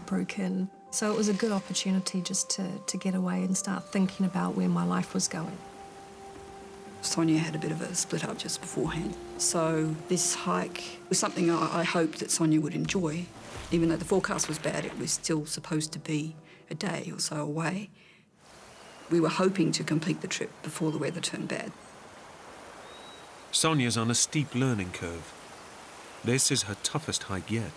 heartbroken. So it was a good opportunity just to get away and start thinking about where my life was going. Sonja had a bit of a split up just beforehand. So this hike was something I hoped that Sonja would enjoy. Even though the forecast was bad, it was still supposed to be a day or so away. We were hoping to complete the trip before the weather turned bad. Sonja's on a steep learning curve. This is her toughest hike yet,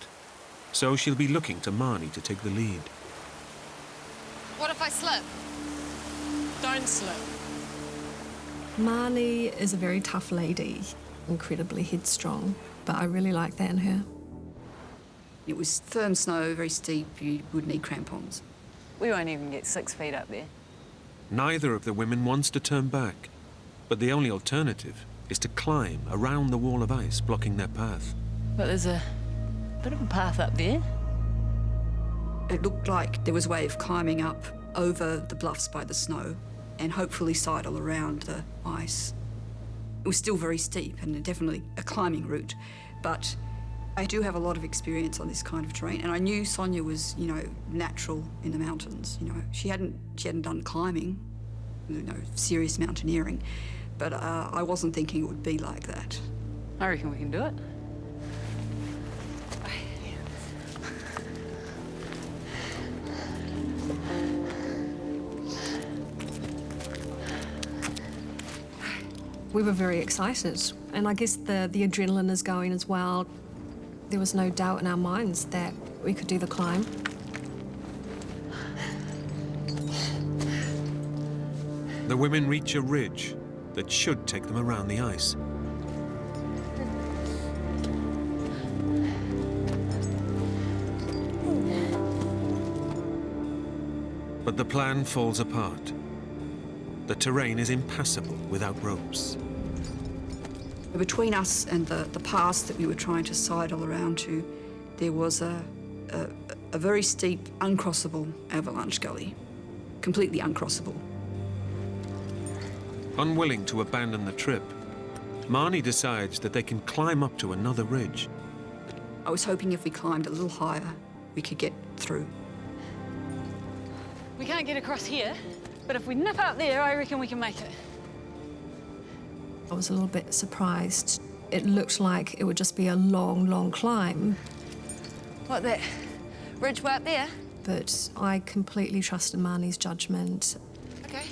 so she'll be looking to Marni to take the lead. What if I slip? Don't slip. Marni is a very tough lady, incredibly headstrong, but I really like that in her. It was firm snow, very steep, you would need crampons. We won't even get 6 feet up there. Neither of the women wants to turn back, but the only alternative is to climb around the wall of ice blocking their path. But there's a bit of a path up there. It looked like there was a way of climbing up over the bluffs by the snow and hopefully sidle around the ice. It was still very steep and definitely a climbing route, but I do have a lot of experience on this kind of terrain, and I knew Sonja was, natural in the mountains. She hadn't done climbing, serious mountaineering, but I wasn't thinking it would be like that. I reckon we can do it. We were very excited, and I guess the adrenaline is going as well. There was no doubt in our minds that we could do the climb. The women reach a ridge that should take them around the ice. But the plan falls apart. The terrain is impassable without ropes. Between us and the pass that we were trying to sidle around to, there was a very steep, uncrossable avalanche gully, completely uncrossable. Unwilling to abandon the trip, Marni decides that they can climb up to another ridge. I was hoping if we climbed a little higher, we could get through. We can't get across here, but if we nip up there, I reckon we can make it. I was a little bit surprised. It looked like it would just be a long, long climb. What, that ridge way up there? But I completely trusted Marni's judgment. Okay.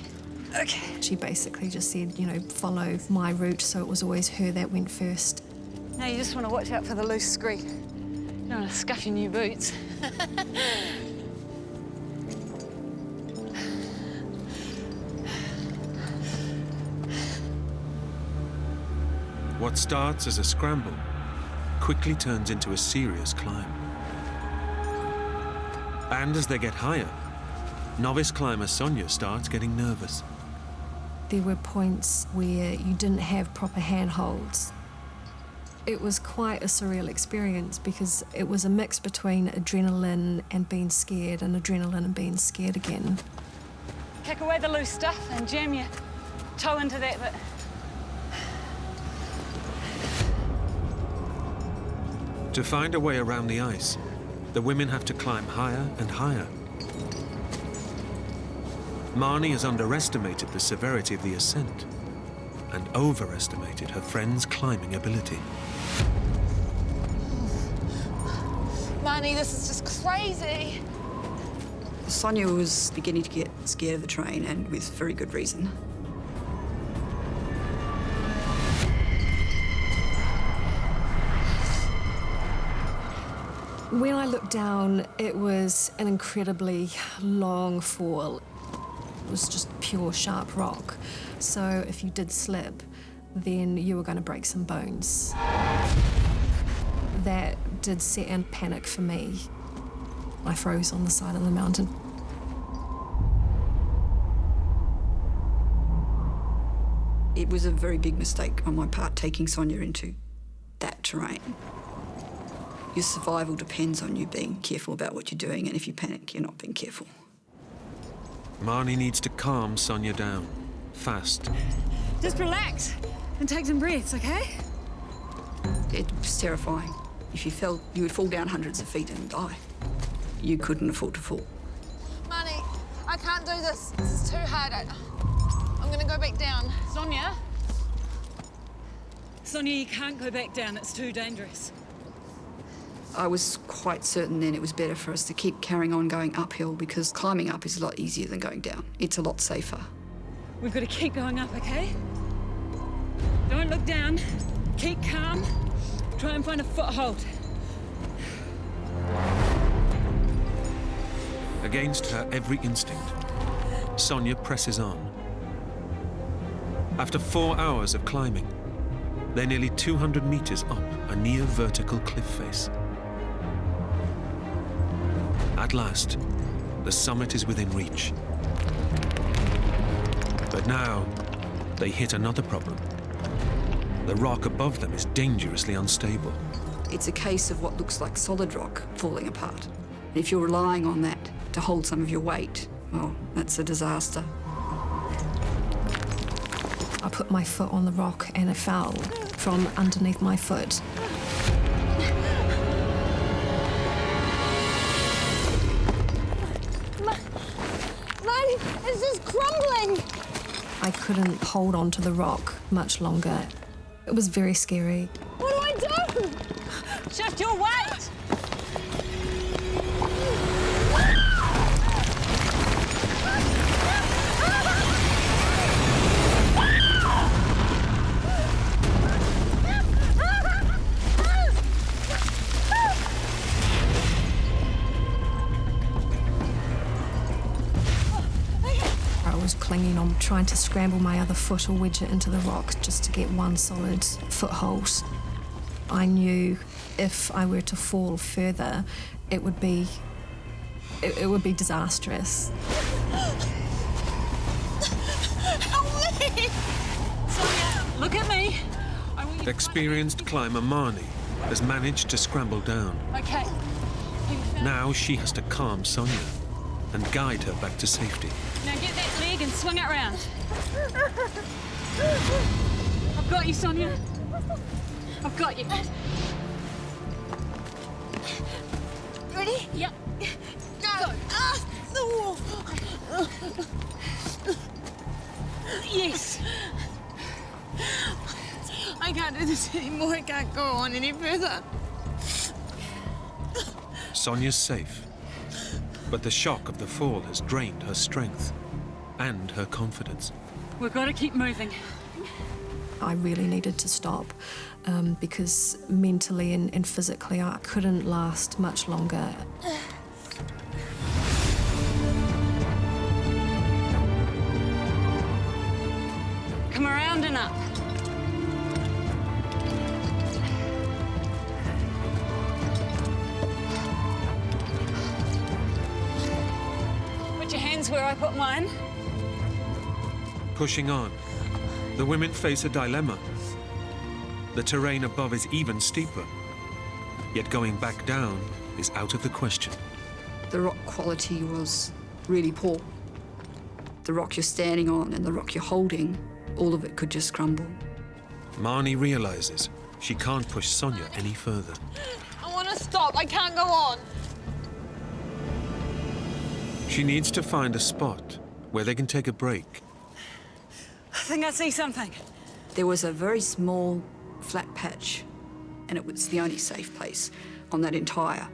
She basically just said, follow my route, so it was always her that went first. Now you just want to watch out for the loose scree. You don't want to scuff your new boots. What starts as a scramble quickly turns into a serious climb. And as they get higher, novice climber Sonja starts getting nervous. There were points where you didn't have proper handholds. It was quite a surreal experience because it was a mix between adrenaline and being scared and adrenaline and being scared again. Kick away the loose stuff and jam your toe into that bit. To find a way around the ice, the women have to climb higher and higher. Marni has underestimated the severity of the ascent and overestimated her friend's climbing ability. Marni, this is just crazy. Sonja was beginning to get scared of the terrain, and with very good reason. When I looked down, it was an incredibly long fall. It was just pure sharp rock. So if you did slip, then you were going to break some bones. That did set in panic for me. I froze on the side of the mountain. It was a very big mistake on my part, taking Sonja into that terrain. Your survival depends on you being careful about what you're doing, and if you panic, you're not being careful. Marni needs to calm Sonja down, fast. Just relax and take some breaths, okay? It was terrifying. If you fell, you would fall down hundreds of feet and die. you couldn't afford to fall. Marni, I can't do this. This is too hard. I'm gonna go back down. Sonia? Sonia, you can't go back down. It's too dangerous. I was quite certain then it was better for us to keep carrying on going uphill because climbing up is a lot easier than going down. It's a lot safer. We've got to keep going up, okay? Don't look down. Keep calm. Try and find a foothold. Against her every instinct, Sonia presses on. After 4 hours of climbing, they're nearly 200 meters up a near vertical cliff face. At last, the summit is within reach. But now, they hit another problem. The rock above them is dangerously unstable. It's a case of what looks like solid rock falling apart. And if you're relying on that to hold some of your weight, well, that's a disaster. I put my foot on the rock and it fell from underneath my foot. Marni, it's just crumbling. I couldn't hold on to the rock much longer. It was very scary. What do I do? Shift your weight! I was clinging on, trying to scramble my other foot or wedge it into the rock just to get one solid foothold. I knew if I were to fall further, it would be disastrous. Help me! Sonia, look at me. I want you to Experienced climber Marni has managed to scramble down. Okay. Now she has to calm Sonia and guide her back to safety. Now get that leg and swing it round. I've got you, Sonia. I've got you. Ready? Yep. Go. The wall. Yes. I can't do this anymore. I can't go on any further. Sonia's safe, but the shock of the fall has drained her strength and her confidence. We've got to keep moving. I really needed to stop because mentally and physically I couldn't last much longer. Come around and up. Put your hands where I put mine. Pushing on, the women face a dilemma. The terrain above is even steeper, yet going back down is out of the question. The rock quality was really poor. The rock you're standing on and the rock you're holding, all of it could just crumble. Marni realizes she can't push Sonia any further. I want to stop. I can't go on. She needs to find a spot where they can take a break. I think I see something. There was a very small, flat patch, and it was the only safe place on that entire,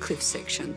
cliff section.